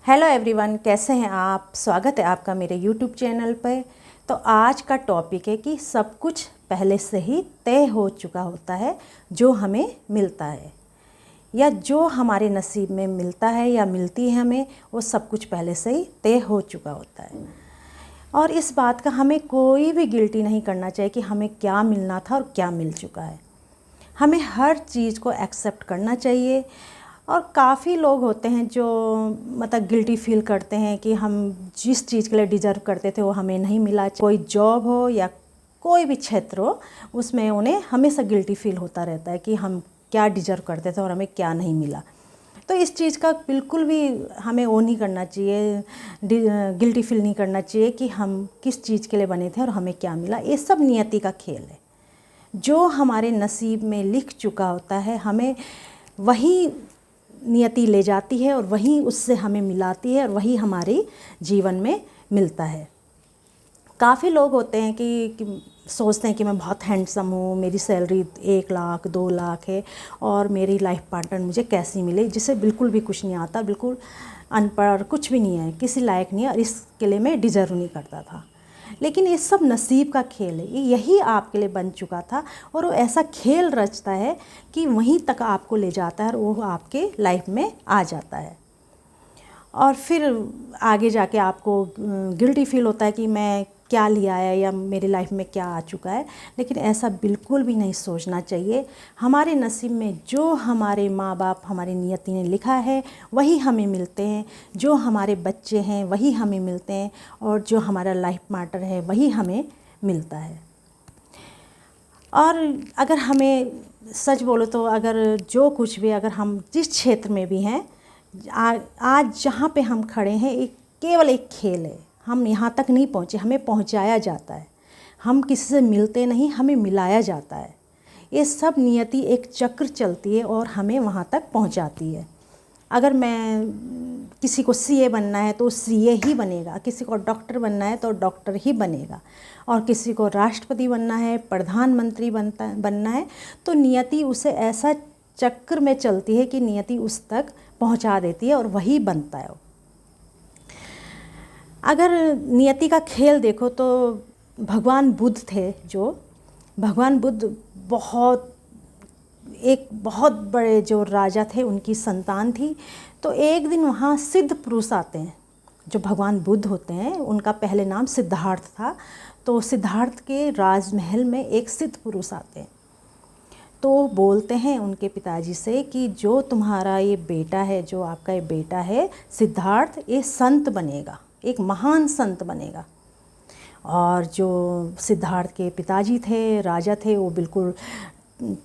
Hello everyone, कैसे हैं आप। स्वागत है आपका मेरे यूट्यूब चैनल पर। तो आज का टॉपिक है कि सब कुछ पहले से ही तय हो चुका होता है जो हमें मिलता है, या जो हमारे नसीब में मिलता है या मिलती है हमें, वो सब कुछ पहले से ही तय हो चुका होता है। और इस बात का हमें कोई भी गिल्टी नहीं करना चाहिए कि हमें क्या मिलना था और क्या मिल चुका है। हमें हर चीज़ को एक्सेप्ट करना चाहिए। और काफ़ी लोग होते हैं जो मतलब गिल्टी फील करते हैं कि हम जिस चीज़ के लिए डिज़र्व करते थे वो हमें नहीं मिला। कोई जॉब हो या कोई भी क्षेत्र हो, उसमें उन्हें हमेशा गिल्टी फील होता रहता है कि हम क्या डिज़र्व करते थे और हमें क्या नहीं मिला। तो इस चीज़ का बिल्कुल भी हमें वो नहीं करना चाहिए, गिल्टी फील नहीं करना चाहिए कि हम किस चीज़ के लिए बने थे और हमें क्या मिला। ये सब नियति का खेल है। जो हमारे नसीब में लिख चुका होता है, हमें वही नियति ले जाती है और वही उससे हमें मिलाती है और वही हमारे जीवन में मिलता है। काफ़ी लोग होते हैं कि सोचते हैं कि मैं बहुत हैंडसम हूँ, मेरी सैलरी 1 लाख 2 लाख है और मेरी लाइफ पार्टनर मुझे कैसी मिले, जिसे बिल्कुल भी कुछ नहीं आता, बिल्कुल अनपढ़, कुछ भी नहीं है, किसी लायक नहीं है और इसके लिए मैं डिज़र्व नहीं करता था। लेकिन ये सब नसीब का खेल है, यही आपके लिए बन चुका था और वो ऐसा खेल रचता है कि वहीं तक आपको ले जाता है और वो आपके लाइफ में आ जाता है। और फिर आगे जाके आपको गिल्टी फील होता है कि मैं क्या लिया है या मेरी लाइफ में क्या आ चुका है। लेकिन ऐसा बिल्कुल भी नहीं सोचना चाहिए। हमारे नसीब में जो हमारे माँ बाप, हमारी नियति ने लिखा है वही हमें मिलते हैं। जो हमारे बच्चे हैं वही हमें मिलते हैं और जो हमारा लाइफ पार्टनर है वही हमें मिलता है। और अगर हमें सच बोलो तो अगर जो कुछ भी, अगर हम जिस क्षेत्र में भी हैं, आज जहाँ पे हम खड़े हैं, एक केवल एक खेल है। हम यहाँ तक नहीं पहुँचे, हमें पहुँचाया जाता है। हम किसी से मिलते नहीं, हमें मिलाया जाता है। ये सब नियति एक चक्र चलती है और हमें वहाँ तक पहुँचाती है। अगर मैं किसी को सीए बनना है तो सीए ही बनेगा, किसी को डॉक्टर बनना है तो डॉक्टर ही बनेगा, और किसी को राष्ट्रपति बनना है, प्रधानमंत्री बनना है, तो नियति उसे ऐसा चक्र में चलती है कि नियति उस तक पहुंचा देती है और वही बनता है। अगर नियति का खेल देखो तो भगवान बुद्ध थे, जो भगवान बुद्ध एक बहुत बड़े जो राजा थे, उनकी संतान थी। तो एक दिन वहाँ सिद्ध पुरुष आते हैं, जो भगवान बुद्ध होते हैं, उनका पहले नाम सिद्धार्थ था। तो सिद्धार्थ के राजमहल में एक सिद्ध पुरुष आते हैं। तो बोलते हैं उनके पिताजी से कि जो तुम्हारा ये बेटा है, जो आपका ये बेटा है सिद्धार्थ, ये संत बनेगा, एक महान संत बनेगा। और जो सिद्धार्थ के पिताजी थे, राजा थे, वो बिल्कुल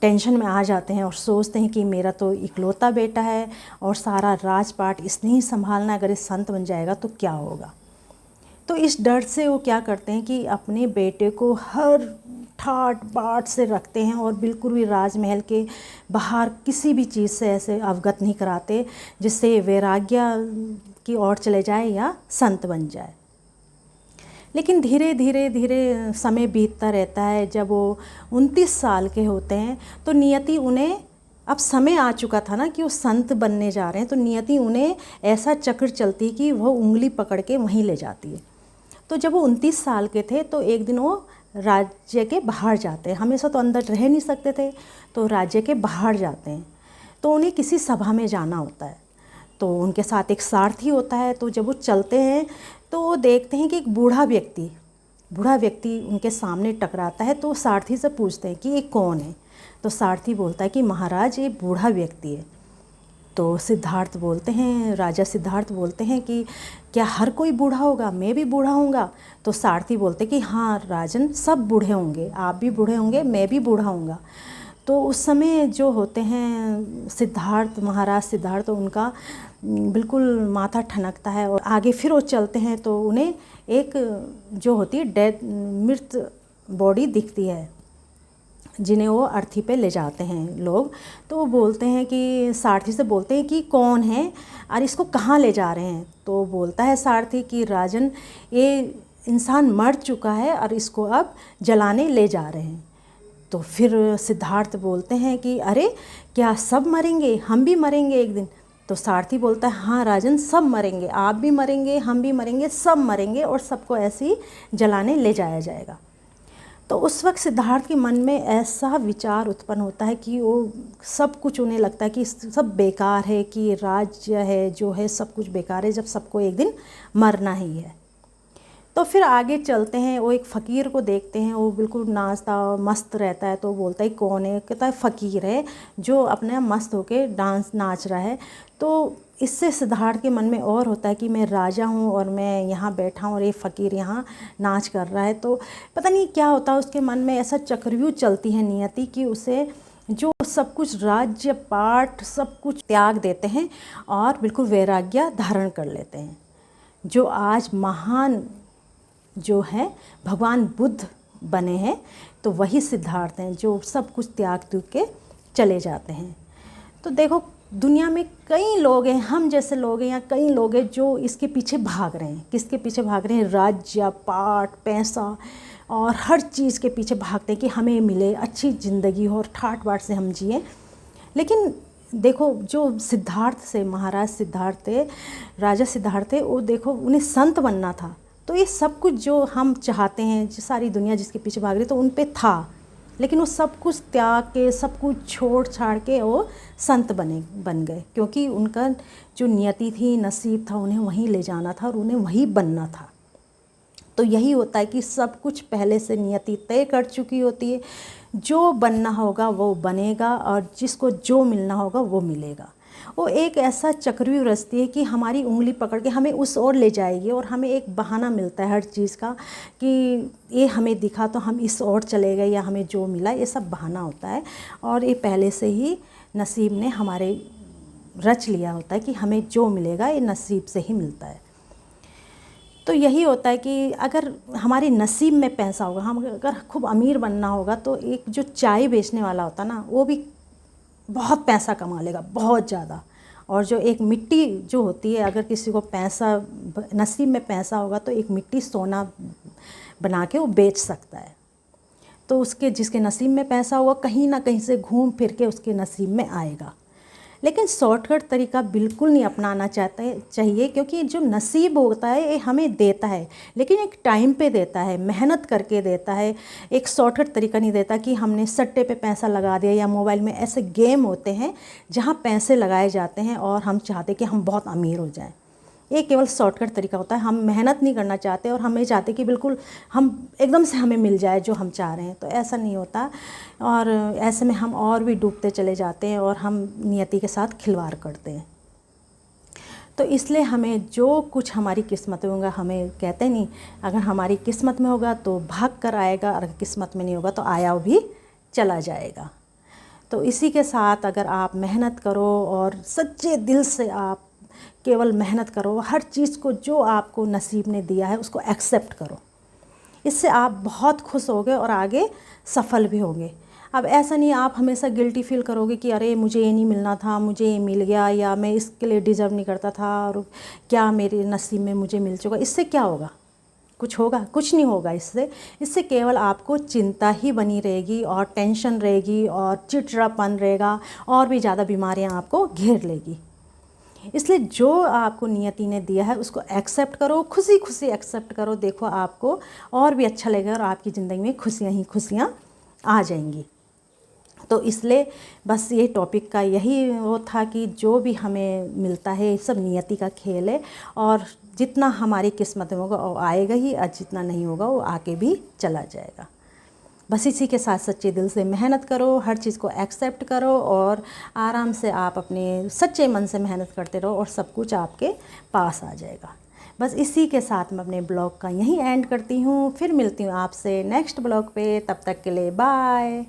टेंशन में आ जाते हैं और सोचते हैं कि मेरा तो इकलौता बेटा है और सारा राजपाट इसने ही संभालना, अगर ये संत बन जाएगा तो क्या होगा। तो इस डर से वो क्या करते हैं कि अपने बेटे को हर ठाट बाट से रखते हैं और बिल्कुल भी राजमहल के बाहर किसी भी चीज़ से ऐसे अवगत नहीं कराते जिससे वैराग्य की ओर चले जाए या संत बन जाए। लेकिन धीरे धीरे समय बीतता रहता है। जब वो 29 साल के होते हैं तो नियति उन्हें, अब समय आ चुका था ना कि वो संत बनने जा रहे हैं, तो नियति उन्हें ऐसा चक्र चलती कि वो उंगली पकड़ के वहीं ले जाती है। तो जब वो 29 साल के थे तो एक दिन वो राज्य के बाहर जाते हैं। हमेशा तो अंदर रह नहीं सकते थे, तो राज्य के बाहर जाते हैं। तो उन्हें किसी सभा में जाना होता है, तो उनके साथ एक सारथी होता है। तो जब वो चलते हैं तो वो देखते हैं कि एक बूढ़ा व्यक्ति उनके सामने टकराता है। तो सारथी से पूछते हैं कि ये कौन है। तो सारथी बोलता है कि महाराज, ये बूढ़ा व्यक्ति है। तो राजा सिद्धार्थ बोलते हैं कि क्या हर कोई बूढ़ा होगा, मैं भी बूढ़ा होऊंगा। तो सारथी बोलते कि हाँ राजन, सब बूढ़े होंगे, आप भी बूढ़े होंगे, मैं भी बूढ़ा होऊंगा। तो उस समय जो होते हैं महाराज सिद्धार्थ, तो उनका बिल्कुल माथा ठनकता है और आगे फिर वो चलते हैं तो उन्हें एक जो होती है मृत बॉडी दिखती है, जिन्हें वो अर्थी पे ले जाते हैं लोग। तो वो बोलते हैं कि सारथी से बोलते हैं कि कौन है और इसको कहाँ ले जा रहे हैं। तो बोलता है सारथी कि राजन, ये इंसान मर चुका है और इसको अब जलाने ले जा रहे हैं। तो फिर सिद्धार्थ बोलते हैं कि अरे, क्या सब मरेंगे, हम भी मरेंगे एक दिन। तो सारथी बोलता है हाँ राजन, सब मरेंगे, आप भी मरेंगे, हम भी मरेंगे, सब मरेंगे और सबको ऐसे ही जलाने ले जाया जाएगा। तो उस वक्त सिद्धार्थ के मन में ऐसा विचार उत्पन्न होता है कि वो सब कुछ उन्हें लगता है कि सब बेकार है, कि राज्य है जो है सब कुछ बेकार है, जब सबको एक दिन मरना ही है। तो फिर आगे चलते हैं, वो एक फ़कीर को देखते हैं, वो बिल्कुल नाचता मस्त रहता है। तो बोलता है कौन है? कहता है फ़कीर है जो अपने मस्त होके डांस नाच रहा है। तो इससे सिद्धार्थ के मन में और होता है कि मैं राजा हूँ और मैं यहाँ बैठा हूँ और ये फ़कीर यहाँ नाच कर रहा है। तो पता नहीं क्या होता है उसके मन में, ऐसा चक्रव्यूह चलती है नियति कि उसे जो सब कुछ राज्य पाठ सब कुछ त्याग देते हैं और बिल्कुल वैराग्य धारण कर लेते हैं। जो आज महान जो है भगवान बुद्ध बने हैं, तो वही सिद्धार्थ हैं जो सब कुछ त्याग के चले जाते हैं। तो देखो दुनिया में कई लोग हैं, हम जैसे लोग हैं या कई लोग हैं जो इसके पीछे भाग रहे हैं। किसके पीछे भाग रहे हैं? राज्य पाठ पैसा और हर चीज़ के पीछे भागते हैं कि हमें मिले अच्छी ज़िंदगी हो और ठाट बाट से हम जिए। लेकिन देखो जो सिद्धार्थ से महाराज सिद्धार्थ थे, राजा सिद्धार्थ थे, वो देखो उन्हें संत बनना था। तो ये सब कुछ जो हम चाहते हैं, जो सारी दुनिया जिसके पीछे भाग रही, तो उन पे था, लेकिन वो सब कुछ त्याग के सब कुछ छोड़ छाड़ के वो संत बन गए, क्योंकि उनका जो नियति थी, नसीब था, उन्हें वहीं ले जाना था और उन्हें वहीं बनना था। तो यही होता है कि सब कुछ पहले से नियति तय कर चुकी होती है। जो बनना होगा वो बनेगा और जिसको जो मिलना होगा वो मिलेगा। वो एक ऐसा चक्रव्यूह रचती है कि हमारी उंगली पकड़ के हमें उस ओर ले जाएगी और हमें एक बहाना मिलता है हर चीज़ का कि ये हमें दिखा तो हम इस ओर चले गए या हमें जो मिला, ये सब बहाना होता है। और ये पहले से ही नसीब ने हमारे रच लिया होता है कि हमें जो मिलेगा ये नसीब से ही मिलता है। तो यही होता है कि अगर हमारे नसीब में पैसा होगा, हम अगर खूब अमीर बनना होगा, तो एक जो चाय बेचने वाला होता ना, वो भी बहुत पैसा कमा लेगा, बहुत ज़्यादा। और जो एक मिट्टी जो होती है, अगर किसी को पैसा नसीब में पैसा होगा तो एक मिट्टी सोना बना के वो बेच सकता है। तो उसके जिसके नसीब में पैसा होगा कहीं ना कहीं से घूम फिर के उसके नसीब में आएगा। लेकिन शॉर्टकट तरीका बिल्कुल नहीं अपनाना चाहिए, क्योंकि जो नसीब होता है ये हमें देता है, लेकिन एक टाइम पे देता है, मेहनत करके देता है। एक शॉर्टकट तरीका नहीं देता कि हमने सट्टे पे पैसा लगा दिया, या मोबाइल में ऐसे गेम होते हैं जहाँ पैसे लगाए जाते हैं और हम चाहते कि हम बहुत अमीर हो जाएं। ये केवल शॉर्टकट तरीका होता है। हम मेहनत नहीं करना चाहते और हम ये चाहते कि बिल्कुल हम एकदम से हमें मिल जाए जो हम चाह रहे हैं, तो ऐसा नहीं होता। और ऐसे में हम और भी डूबते चले जाते हैं और हम नियति के साथ खिलवाड़ करते हैं। तो इसलिए हमें जो कुछ हमारी किस्मत में होगा, हमें कहते नहीं, अगर हमारी किस्मत में होगा तो भाग कर आएगा, अगर किस्मत में नहीं होगा तो आया भी चला जाएगा। तो इसी के साथ अगर आप मेहनत करो और सच्चे दिल से आप केवल मेहनत करो, हर चीज़ को जो आपको नसीब ने दिया है उसको एक्सेप्ट करो, इससे आप बहुत खुश होगे और आगे सफल भी होंगे। अब ऐसा नहीं आप हमेशा गिल्टी फील करोगे कि अरे मुझे ये नहीं मिलना था, मुझे ये मिल गया, या मैं इसके लिए डिज़र्व नहीं करता था और क्या मेरे नसीब में मुझे मिल चुका। इससे क्या होगा? कुछ होगा? कुछ नहीं होगा। इससे केवल आपको चिंता ही बनी रहेगी और टेंशन रहेगी और चिड़चिड़ापन रहेगा और भी ज़्यादा बीमारियाँ आपको घेर लेगी। इसलिए जो आपको नियति ने दिया है उसको एक्सेप्ट करो, खुशी खुशी एक्सेप्ट करो। देखो आपको और भी अच्छा लगेगा और आपकी ज़िंदगी में खुशियाँ ही खुशियाँ आ जाएंगी। तो इसलिए बस ये टॉपिक का यही वो था कि जो भी हमें मिलता है ये सब नियति का खेल है, और जितना हमारी किस्मत में होगा वो आएगा ही, और जितना नहीं होगा वो आके भी चला जाएगा। बस इसी के साथ सच्चे दिल से मेहनत करो, हर चीज़ को एक्सेप्ट करो और आराम से आप अपने सच्चे मन से मेहनत करते रहो और सब कुछ आपके पास आ जाएगा। बस इसी के साथ मैं अपने ब्लॉग का यहीं एंड करती हूँ। फिर मिलती हूँ आपसे नेक्स्ट ब्लॉग पे, तब तक के लिए बाय।